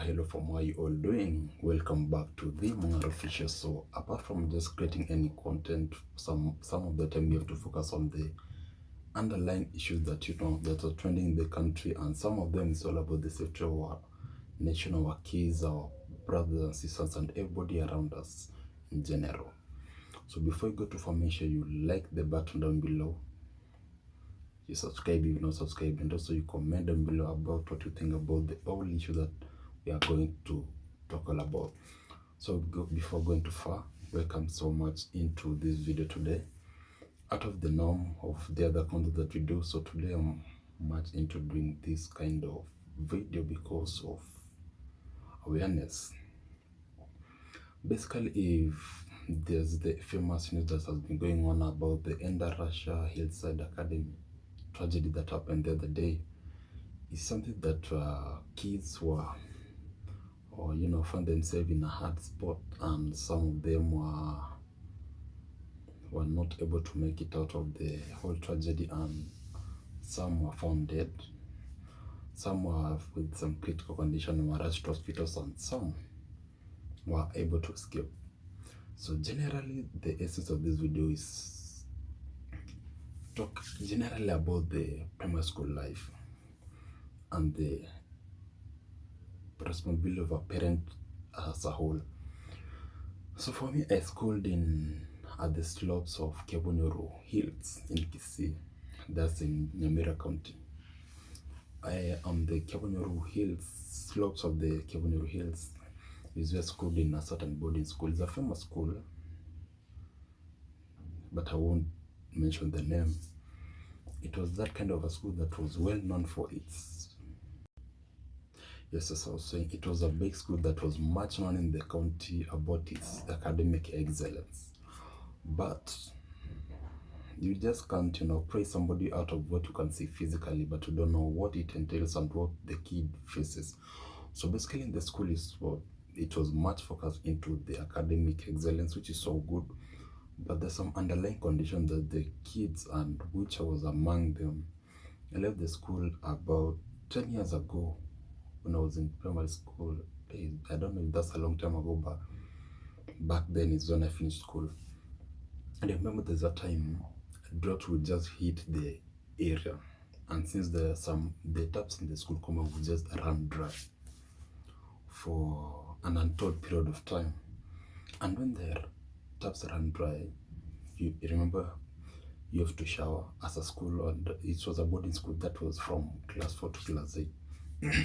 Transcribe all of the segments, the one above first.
Hello from how you all doing? Welcome back to the MONG'ARE official. So apart from just creating any content, some of the time you have to focus on the underlying issues that that are trending in the country, and some of them is all about the safety of our nation, our kids, our brothers and sisters, and everybody around us in general. So before you go to formation, you like the button down below, you subscribe if you're not subscribed, and also you comment down below about what you think about the whole issue that we are going to talk all about. So before going too far, welcome so much into this video today, out of the norm of the other content that we do. So today I'm much into doing this kind of video because of awareness. Basically, if there's the famous news that has been going on about the Endarasha Hillside Academy tragedy that happened the other day, is something that kids were, or found themselves in a hard spot, and some of them were not able to make it out of the whole tragedy, and some were found dead, some were with some critical condition and were rushed to hospitals, and some were able to escape. So generally, the essence of this video is talk generally about the primary school life and the responsibility of a parent as a whole. So for me, I schooled at the slopes of Kebunuru Hills in Kisii, that's in Nyamira County. I am the Kebunuru Hills, slopes of the Kebunuru Hills is where I schooled in a certain boarding school. It's a famous school, but I won't mention the name. It was that kind of a school that was well known for its, yes, as I was saying, it was a big school that was much known in the county about its academic excellence. But you just can't, praise somebody out of what you can see physically, but you don't know what it entails and what the kid faces. So basically in the school it was much focused into the academic excellence, which is so good. But there's some underlying condition that the kids, and which I was among them. I left the school about 10 years ago when I was in primary school. I don't know if that's a long time ago, but back then is when I finished school. And I remember there's a time drought would just hit the area, and since the taps in the school would just run dry for an untold period of time. And when the taps run dry, you remember you have to shower as a school, and it was a boarding school that was from class 4 to class 8.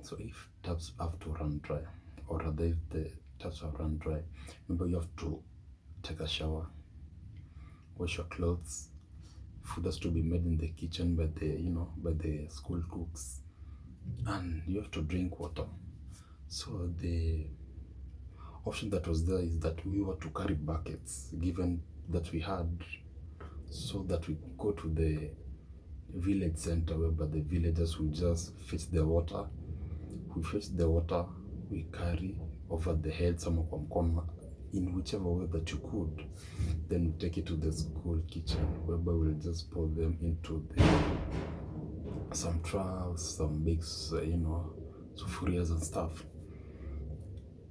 So if taps have to run dry, or rather if the taps have run dry, remember you have to take a shower, wash your clothes, food has to be made in the kitchen by the school cooks, and you have to drink water. So the option that was there is that we were to carry buckets, given that we had, so that we go to the village center, whereby the villagers will just fetch the water. We fetch the water, we carry over the head, some of them in whichever way that you could. Then we take it to the school kitchen, whereby we'll just pour them into some troughs, some big, sufurias and stuff.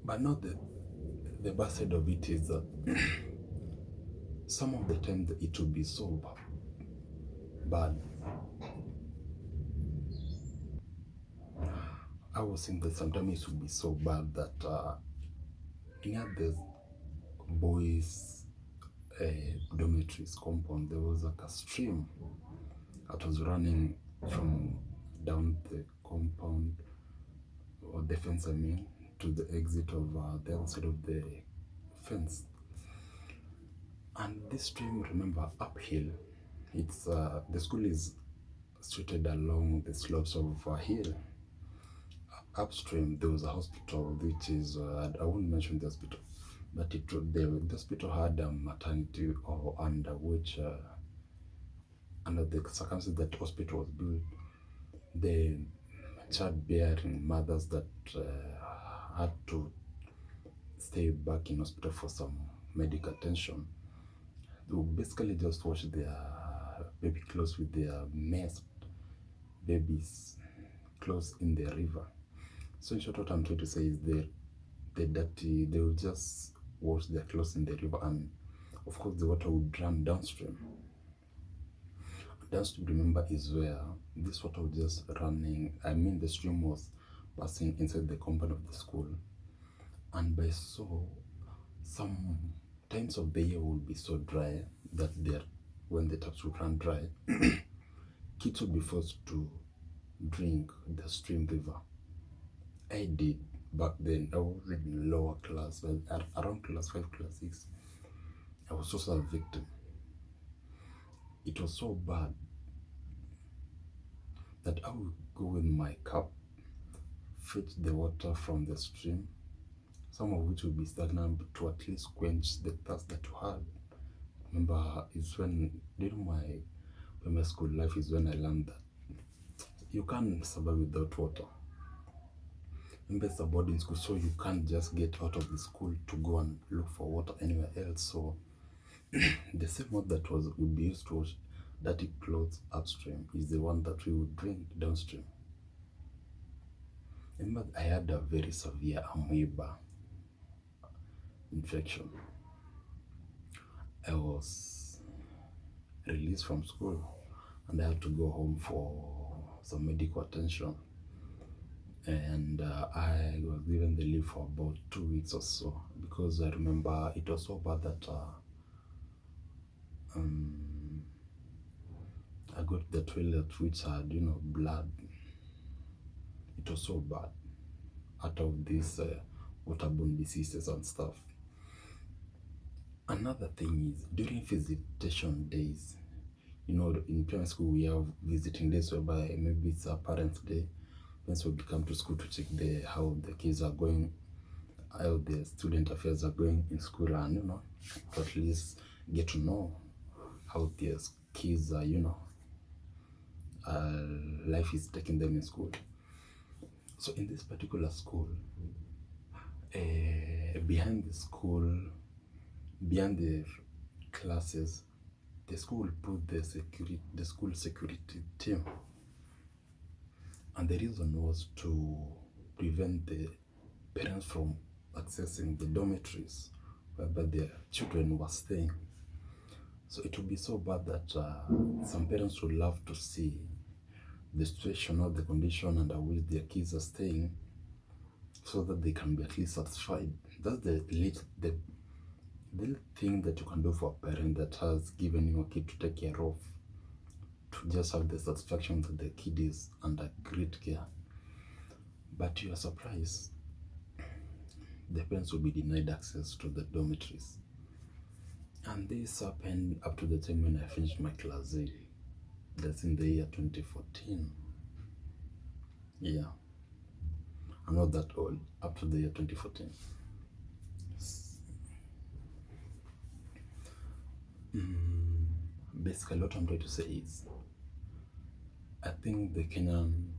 But not the bad side of it is that some of the time it will be so bad. I was saying that sometimes it would be so bad that near the boys' dormitories compound, there was like a stream that was running from down the compound, or the fence, I mean, to the exit of the other side of the fence. And this stream, remember, uphill, it's the school is situated along the slopes of a hill. Upstream there was a hospital, which is I won't mention the hospital, but the hospital had a maternity, or under which, under the circumstances that hospital was built, the childbearing mothers that had to stay back in hospital for some medical attention, they would basically just wash their baby clothes with their messed babies clothes in the river. So in short, what I'm trying to say is the dirty, they would just wash their clothes in the river, and of course the water would run downstream. Downstream, remember, is where this water was just running. I mean, the stream was passing inside the compound of the school, and by so some times of the year would be so dry that when the taps would run dry, kids would be forced to drink the stream river. I did back then. I was in lower class, around class 5, class 6. I was also a victim. It was so bad that I would go with my cup, fetch the water from the stream, some of which would be stagnant, to at least quench the thirst that you had. Remember, it's when, during my primary school life, is when I learned that you can't survive without water. Remember, it's a boarding school, so you can't just get out of the school to go and look for water anywhere else. So the same water that would be used to wash dirty clothes upstream is the one that we would drink downstream. Remember, I had a very severe amoeba infection. I was released from school and I had to go home for some medical attention, and I was given the leave for about 2 weeks or so, because I remember it was so bad that I got the toilet which had, blood. It was so bad, out of these waterborne diseases and stuff. Another thing is, during visitation days, in primary school we have visiting days whereby maybe it's a parents' day. Parents will come to school to check how the kids are going, how the student affairs are going in school, and to at least get to know how their kids are, life is taking them in school. So in this particular school, behind the classes, the school will put the school security team, and the reason was to prevent the parents from accessing the dormitories whereby their children were staying. So it would be so bad that some parents would love to see the situation or the condition under which their kids are staying, so that they can be at least satisfied. That's the little thing that you can do for a parent that has given you a kid to take care of, to just have the satisfaction that the kid is under great care. But you are surprised, the parents will be denied access to the dormitories. And this happened up to the time when I finished my class 8. That's in the year 2014. Yeah, I'm not that old, up to the year 2014. Basically, what I'm trying to say is, I think the Kenyan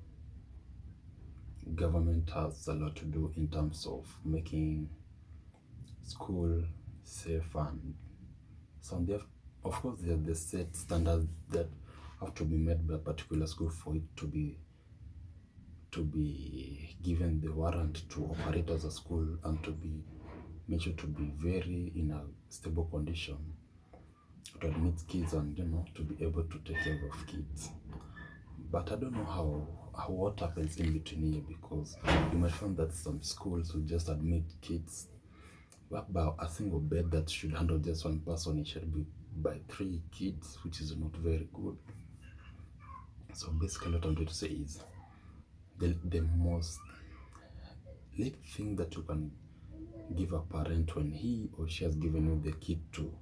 government has a lot to do in terms of making school safe, and so of course there are the set standards that have to be met by a particular school for it to be given the warrant to operate as a school, and to be made sure to be very in a stable condition to admit kids, and to be able to take care of kids. But I don't know what happens in between here, because you might find that some schools will just admit kids by a single bed that should handle just one person. It should be by 3 kids, which is not very good. So basically what I'm trying to say is, the most little thing that you can give a parent when he or she has given you the kid to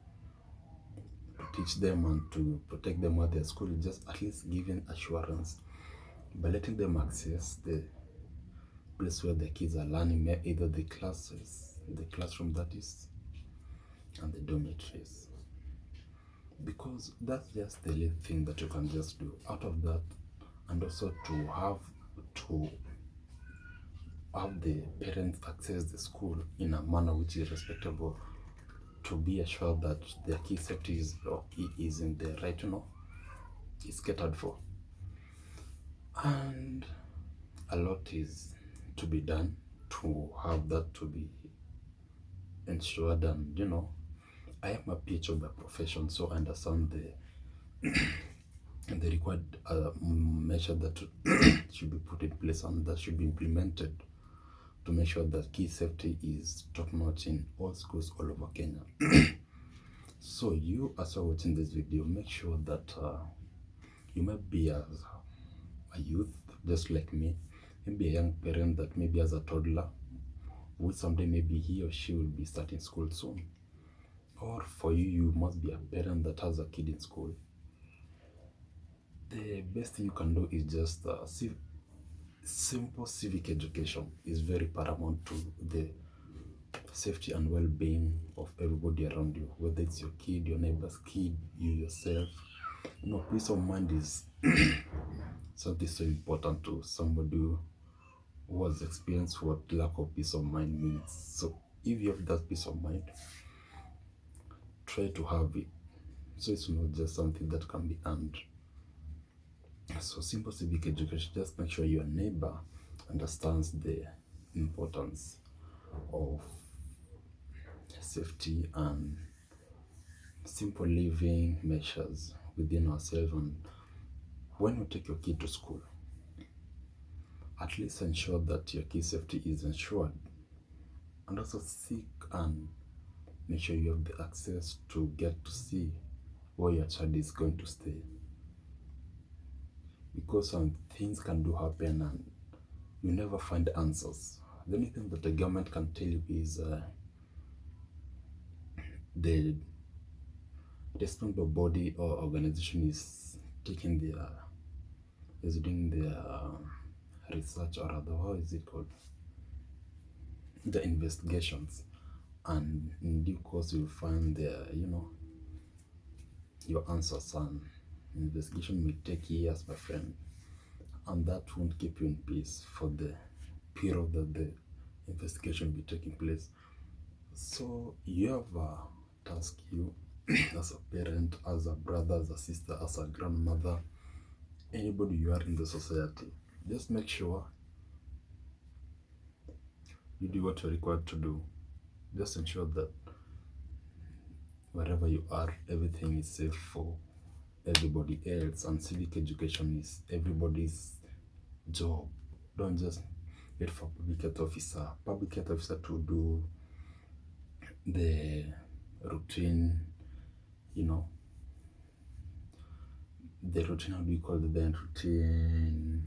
teach them and to protect them at their school, is just at least giving assurance by letting them access the place where the kids are learning, either the classroom that is, and the dormitories, because that's just the little thing that you can just do out of that. And also to have the parents access the school in a manner which is respectable, to be assured that their key safety is in the right, is catered for. And a lot is to be done to have that to be ensured. And I am a PHO by profession, so I understand the required measure that should be put in place and that should be implemented to make sure that key safety is top-notch in all schools all over Kenya. So you, as you're watching this video, make sure that you might be a youth just like me, maybe a young parent that maybe has a toddler, who someday maybe he or she will be starting school soon. Or for you, you must be a parent that has a kid in school. The best thing you can do is just simple civic education is very paramount to the safety and well-being of everybody around you, whether it's your kid, your neighbor's kid, you yourself. Peace of mind is something so important to somebody who has experienced what lack of peace of mind means. So if you have that peace of mind, try to have it, so it's not just something that can be earned. So simple civic education, just make sure your neighbor understands the importance of safety and simple living measures within ourselves. And when you take your kid to school, at least ensure that your kid safety is ensured, and also seek and make sure you have the access to get to see where your child is going to stay, because some things can do happen and you never find answers. The only thing that the government can tell you is the responsible body or organization is doing their research, or other, how is it called, the investigations, and in due course you'll find your answers. And investigation may take years, my friend, and that won't keep you in peace for the period that the investigation will be taking place. So you have a task, you as a parent, as a brother, as a sister, as a grandmother, anybody you are in the society, just make sure you do what you're required to do. Just ensure that wherever you are, everything is safe for everybody else, and civic education is everybody's job. Don't just wait for public health officer to do the routine, how do you call it, the routine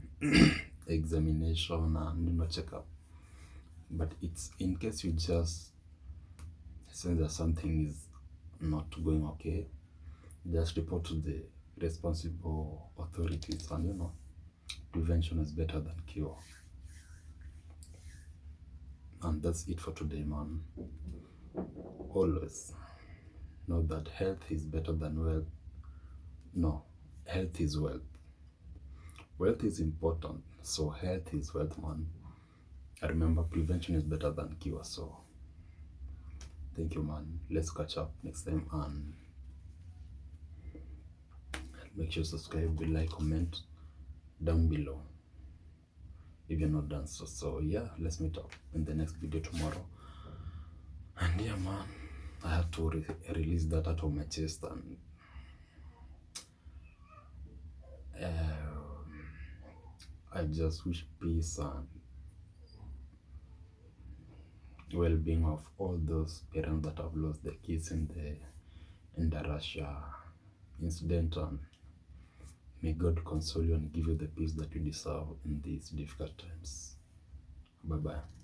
examination and checkup. But it's in case you just sense that something is not going okay, just report to the responsible authorities. And prevention is better than cure. And that's it for today, man. Always know that health is better than wealth. No, health is wealth. Wealth is important, so health is wealth, man. I remember prevention is better than cure. So thank you, man. Let's catch up next time, and make sure to subscribe, like, comment down below if you're not done so. So yeah, let's meet up in the next video tomorrow. And yeah, man, I had to release that out of my chest, and I just wish peace and well-being of all those parents that have lost their kids in the Endarasha incident, and may God console you and give you the peace that you deserve in these difficult times. Bye bye.